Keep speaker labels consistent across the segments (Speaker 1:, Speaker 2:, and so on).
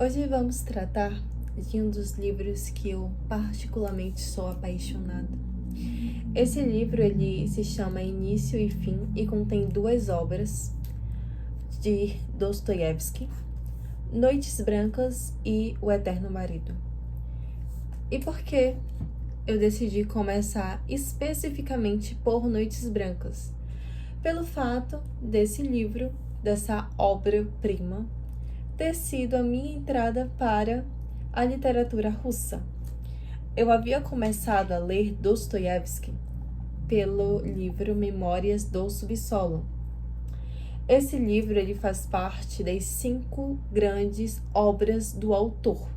Speaker 1: Hoje vamos tratar de um dos livros que eu particularmente sou apaixonada. Esse livro ele se chama Início e Fim e contém duas obras de Dostoiévski, Noites Brancas e O Eterno Marido. E por que eu decidi começar especificamente por Noites Brancas? Pelo fato desse livro, dessa obra-prima, ter sido a minha entrada para a literatura russa. Eu havia começado a ler Dostoiévski pelo livro Memórias do Subsolo. Esse livro ele faz parte das 5 grandes obras do autor,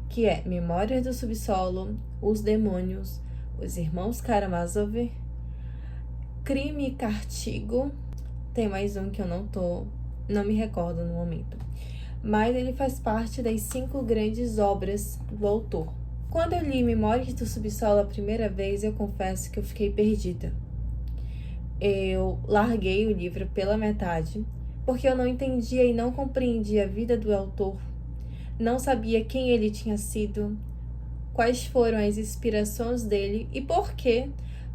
Speaker 1: que é Memórias do Subsolo, Os Demônios, Os Irmãos Karamazov, Crime e Castigo, tem mais um que eu não me recordo no momento, mas ele faz parte das 5 grandes obras do autor. Quando eu li Memórias do Subsolo a primeira vez, eu confesso que eu fiquei perdida. Eu larguei o livro pela metade, porque eu não entendia e não compreendia a vida do autor, não sabia quem ele tinha sido, quais foram as inspirações dele e por que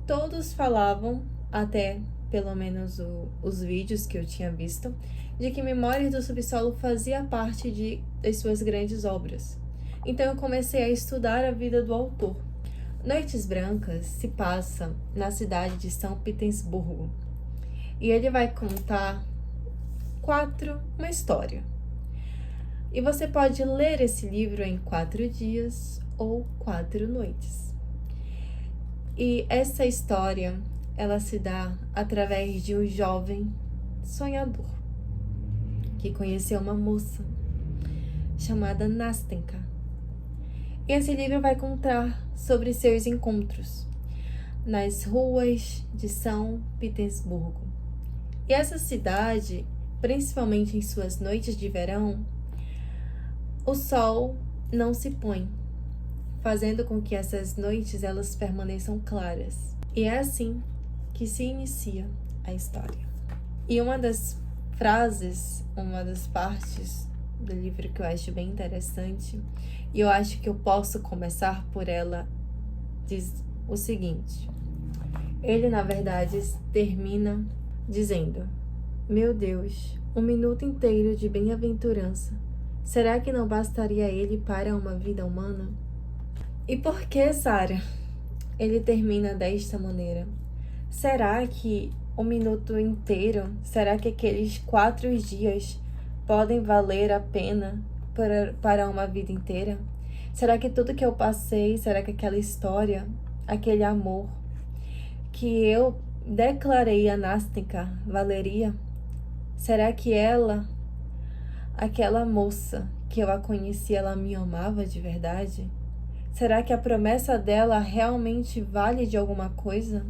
Speaker 1: todos falavam, até pelo menos os vídeos que eu tinha visto, de que Memórias do Subsolo fazia parte das suas grandes obras. Então eu comecei a estudar a vida do autor. Noites Brancas se passa na cidade de São Petersburgo e ele vai contar uma história. E você pode ler esse livro em 4 dias ou 4 noites. E essa história, ela se dá através de um jovem sonhador que conheceu uma moça chamada Nastenka. E esse livro vai contar sobre seus encontros nas ruas de São Petersburgo. E essa cidade, principalmente em suas noites de verão, o sol não se põe, fazendo com que essas noites elas permaneçam claras. E é assim que se inicia a história. E uma das frases, uma das partes do livro que eu acho bem interessante, e eu acho que eu posso começar por ela, diz o seguinte: ele na verdade termina dizendo: meu Deus, 1 minuto inteiro de bem-aventurança, será que não bastaria ele para uma vida humana? E por que, Sara? Ele termina desta maneira: será que 1 minuto inteiro, será que aqueles 4 dias podem valer a pena para uma vida inteira? Será que tudo que eu passei, será que aquela história, aquele amor que eu declarei a Nastenka valeria? Será que ela, aquela moça que eu a conheci, ela me amava de verdade? Será que a promessa dela realmente vale de alguma coisa?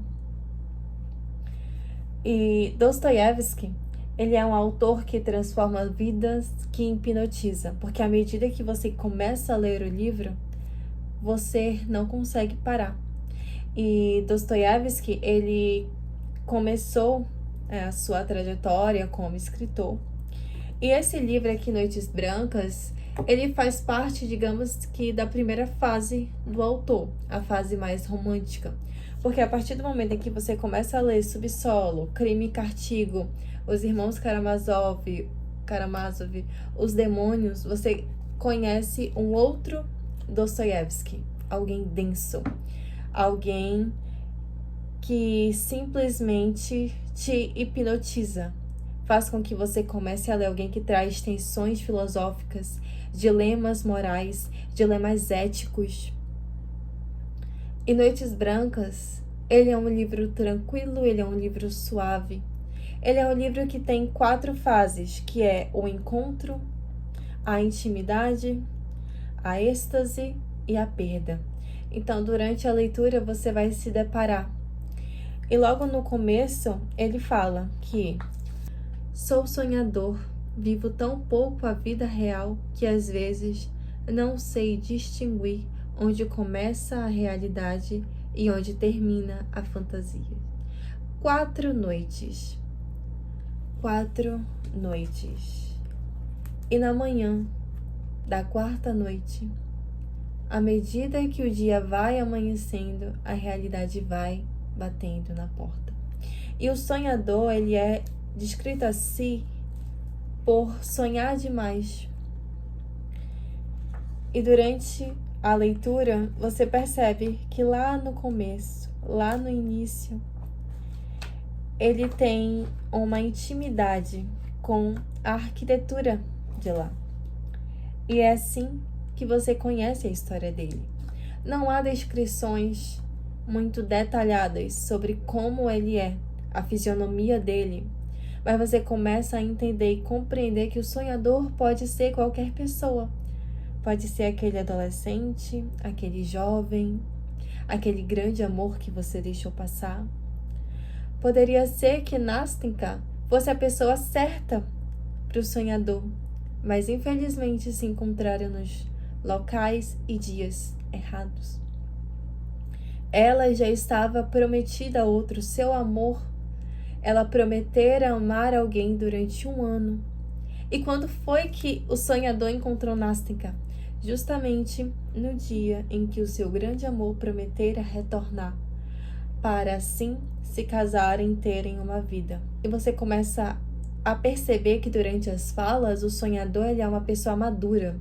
Speaker 1: E Dostoiévski, ele é um autor que transforma vidas, que hipnotiza, porque à medida que você começa a ler o livro, você não consegue parar. E Dostoiévski, ele começou a sua trajetória como escritor. E esse livro aqui, Noites Brancas, ele faz parte, digamos que, da primeira fase do autor, a fase mais romântica. Porque a partir do momento em que você começa a ler Subsolo, Crime e Castigo, Os Irmãos Karamazov, Os Demônios, você conhece um outro Dostoiévski, alguém denso, alguém que simplesmente te hipnotiza, faz com que você comece a ler alguém que traz tensões filosóficas, dilemas morais, dilemas éticos. E Noites Brancas, ele é um livro tranquilo, ele é um livro suave. Ele é um livro que tem 4 fases, que é o encontro, a intimidade, a êxtase e a perda. Então, durante a leitura, você vai se deparar. E logo no começo, ele fala que sou sonhador, vivo tão pouco a vida real que às vezes não sei distinguir onde começa a realidade e onde termina a fantasia. 4 noites. 4 noites. E na manhã, da quarta noite. À medida que o dia vai amanhecendo, a realidade vai batendo na porta. E o sonhador, ele é descrito assim por sonhar demais. E durante a leitura, você percebe que lá no começo, lá no início, ele tem uma intimidade com a arquitetura de lá. E é assim que você conhece a história dele. Não há descrições muito detalhadas sobre como ele é, a fisionomia dele, mas você começa a entender e compreender que o sonhador pode ser qualquer pessoa. Pode ser aquele adolescente, aquele jovem, aquele grande amor que você deixou passar. Poderia ser que Nastenka fosse a pessoa certa para o sonhador, mas infelizmente se encontraram nos locais e dias errados. Ela já estava prometida a outro, seu amor. Ela prometera amar alguém durante 1 ano. E quando foi que o sonhador encontrou Nastenka? Justamente no dia em que o seu grande amor prometera retornar, para assim se casarem e terem uma vida. E você começa a perceber que durante as falas, o sonhador ele é uma pessoa madura.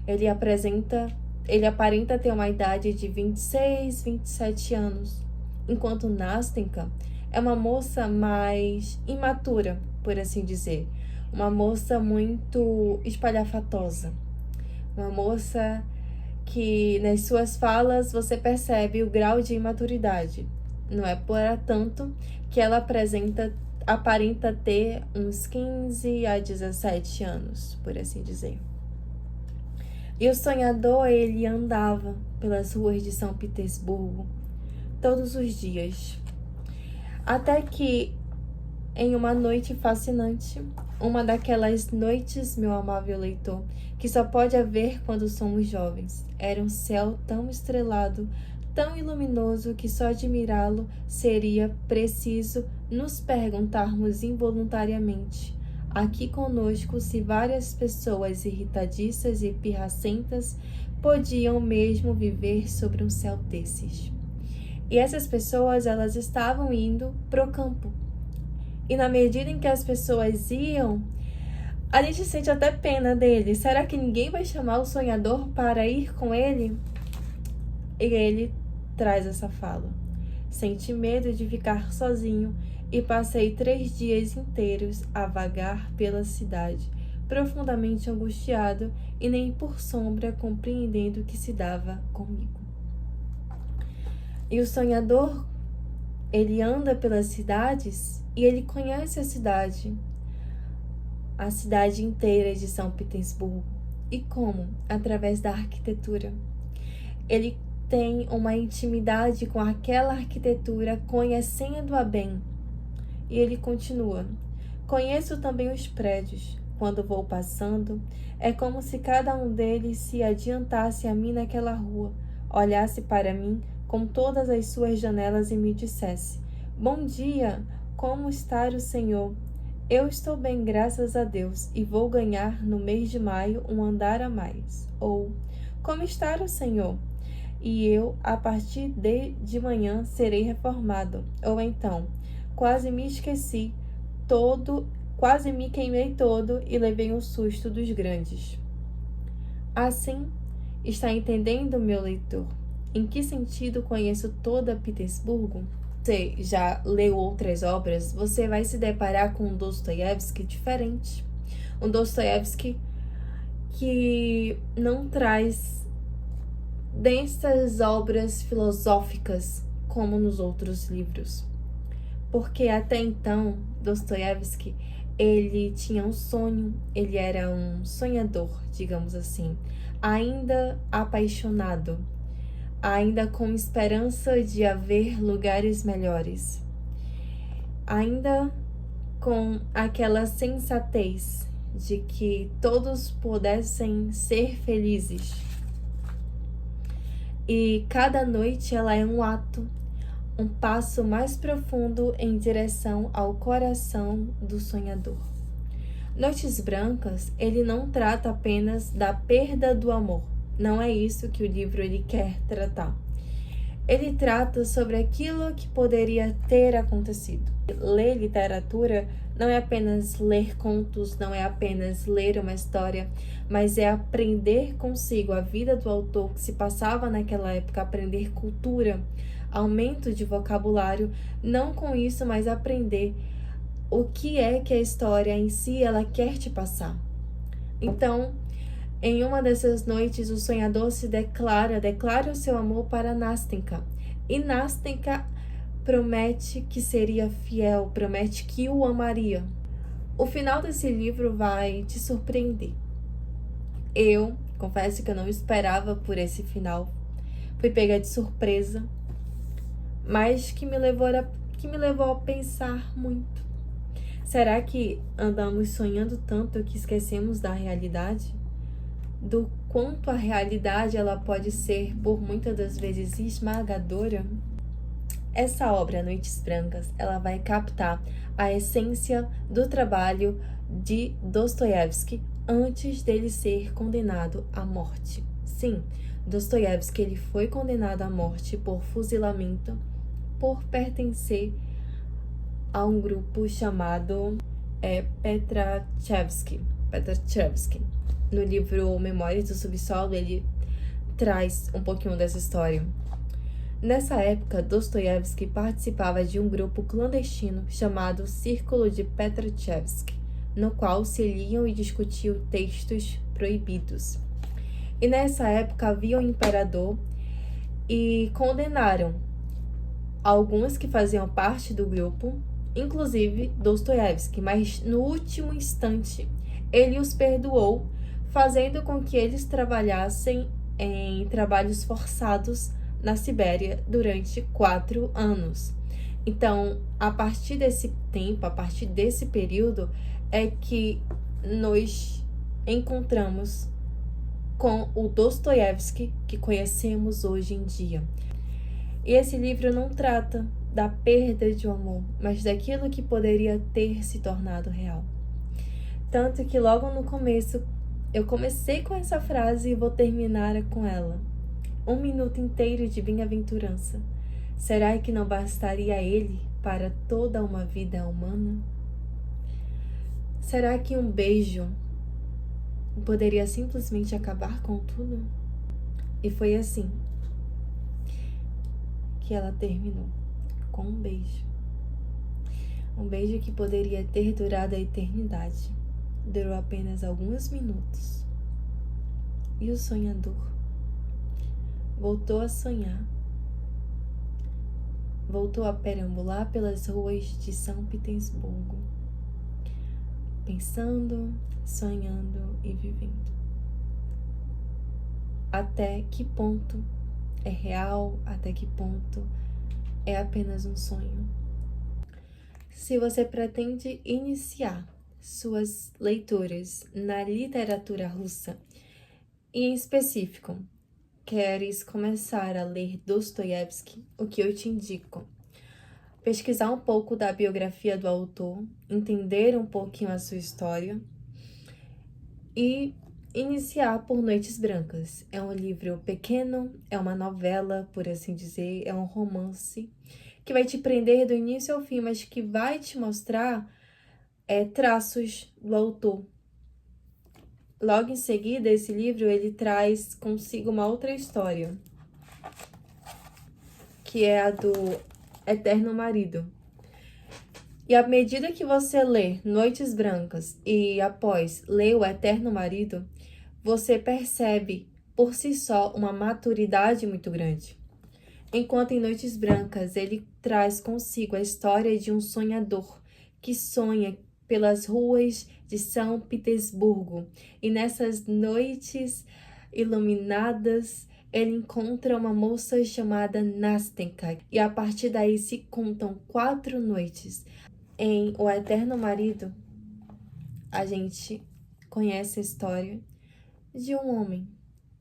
Speaker 1: Ele aparenta ter uma idade de 26, 27 anos, enquanto Nastenka é uma moça mais imatura, por assim dizer. Uma moça muito espalhafatosa. Uma moça que nas suas falas você percebe o grau de imaturidade. Não é por tanto que ela aparenta ter uns 15 a 17 anos, por assim dizer. E o sonhador, ele andava pelas ruas de São Petersburgo todos os dias. Até que, em uma noite fascinante, uma daquelas noites, meu amável leitor, que só pode haver quando somos jovens, era um céu tão estrelado, tão iluminoso, que só admirá-lo seria preciso nos perguntarmos involuntariamente: aqui conosco, se várias pessoas irritadiças e pirracentas podiam mesmo viver sobre um céu desses. E essas pessoas, elas estavam indo pro campo. E na medida em que as pessoas iam, a gente sente até pena dele. Será que ninguém vai chamar o sonhador para ir com ele? E ele traz essa fala: senti medo de ficar sozinho e passei 3 dias inteiros a vagar pela cidade, profundamente angustiado e nem por sombra compreendendo o que se dava comigo. E o sonhador, ele anda pelas cidades e ele conhece a cidade inteira de São Petersburgo. E como? Através da arquitetura. Ele tem uma intimidade com aquela arquitetura, conhecendo-a bem. E ele continua: conheço também os prédios. Quando vou passando, é como se cada um deles se adiantasse a mim naquela rua, olhasse para mim com todas as suas janelas e me dissesse: bom dia, como está o senhor? Eu estou bem, graças a Deus, e vou ganhar no mês de maio um andar a mais. Ou, como está o senhor? E eu, a partir de manhã, serei reformado. Ou então, quase me queimei todo e levei um susto dos grandes. Assim, está entendendo, meu leitor? Em que sentido conheço toda Petersburgo? Você já leu outras obras, você vai se deparar com um Dostoiévski diferente. Um Dostoiévski que não traz densas obras filosóficas como nos outros livros. Porque até então, Dostoiévski, ele tinha um sonho, ele era um sonhador, digamos assim, ainda apaixonado, ainda com esperança de haver lugares melhores, ainda com aquela sensatez de que todos pudessem ser felizes. E cada noite ela é um ato, um passo mais profundo em direção ao coração do sonhador. Noites Brancas, ele não trata apenas da perda do amor. Não é isso que o livro ele quer tratar. Ele trata sobre aquilo que poderia ter acontecido. Ler literatura não é apenas ler contos, não é apenas ler uma história, mas é aprender consigo a vida do autor que se passava naquela época, aprender cultura, aumento de vocabulário, não com isso, mas aprender o que é que a história em si ela quer te passar. Então, em uma dessas noites, o sonhador se declara o seu amor para Nastenka. E Nastenka promete que seria fiel, promete que o amaria. O final desse livro vai te surpreender. Eu confesso que eu não esperava por esse final. Fui pega de surpresa, mas que me levou a pensar muito. Será que andamos sonhando tanto que esquecemos da realidade? Do quanto a realidade ela pode ser, por muitas das vezes, esmagadora? Essa obra, Noites Brancas, ela vai captar a essência do trabalho de Dostoiévski antes dele ser condenado à morte. Sim, Dostoiévski ele foi condenado à morte por fuzilamento por pertencer a um grupo chamado Petrachevsky. No livro Memórias do Subsolo, ele traz um pouquinho dessa história. Nessa época, Dostoiévski participava de um grupo clandestino chamado Círculo de Petrachevsky, no qual se liam e discutiam textos proibidos. E nessa época havia um imperador e condenaram alguns que faziam parte do grupo, inclusive Dostoiévski, mas no último instante ele os perdoou, fazendo com que eles trabalhassem em trabalhos forçados na Sibéria durante 4 anos. Então, a partir desse tempo, a partir desse período, é que nós encontramos com o Dostoiévski que conhecemos hoje em dia. E esse livro não trata da perda de um amor, mas daquilo que poderia ter se tornado real. Tanto que logo no começo, eu comecei com essa frase e vou terminar com ela. 1 minuto inteiro de bem-aventurança. Será que não bastaria ele para toda uma vida humana? Será que um beijo poderia simplesmente acabar com tudo? E foi assim que ela terminou, com um beijo. Um beijo que poderia ter durado a eternidade. Durou apenas alguns minutos. E o sonhador voltou a sonhar. Voltou a perambular pelas ruas de São Petersburgo, pensando, sonhando e vivendo. Até que ponto é real? Até que ponto é apenas um sonho? Se você pretende iniciar suas leituras na literatura russa, e em específico, queres começar a ler Dostoiévski, o que eu te indico? Pesquisar um pouco da biografia do autor, entender um pouquinho a sua história e iniciar por Noites Brancas. É um livro pequeno, é uma novela, por assim dizer, é um romance que vai te prender do início ao fim, mas que vai te mostrar traços do autor. Logo em seguida, esse livro ele traz consigo uma outra história, que é a do Eterno Marido. E à medida que você lê Noites Brancas e após lê O Eterno Marido, você percebe por si só uma maturidade muito grande. Enquanto em Noites Brancas ele traz consigo a história de um sonhador que sonha pelas ruas de São Petersburgo. E nessas noites iluminadas, ele encontra uma moça chamada Nastenka. E a partir daí se contam 4 noites. Em O Eterno Marido, a gente conhece a história de um homem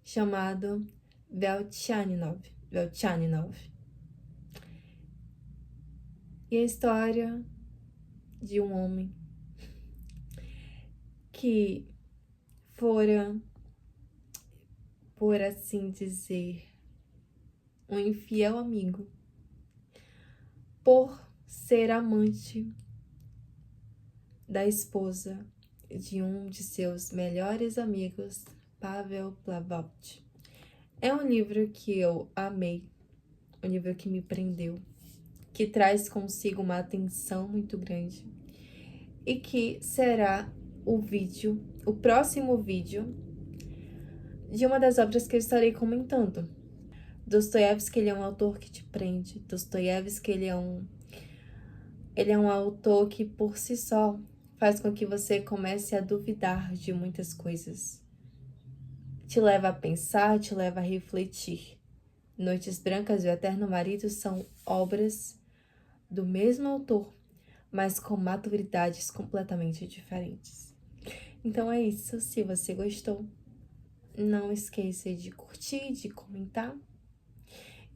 Speaker 1: chamado Veltchaninov. E a história de um homem que fora, por assim dizer, um infiel amigo, por ser amante da esposa de um de seus melhores amigos, Pavel Plavatsky. É um livro que eu amei, um livro que me prendeu, que traz consigo uma atenção muito grande e que será o próximo vídeo de uma das obras que eu estarei comentando. Dostoiévski, ele é um autor que te prende. Dostoiévski, ele é um autor que por si só faz com que você comece a duvidar de muitas coisas. Te leva a pensar, te leva a refletir. Noites Brancas e o Eterno Marido são obras do mesmo autor, mas com maturidades completamente diferentes. Então é isso. Se você gostou, não esqueça de curtir, de comentar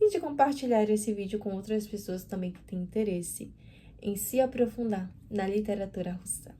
Speaker 1: e de compartilhar esse vídeo com outras pessoas também que têm interesse em se aprofundar na literatura russa.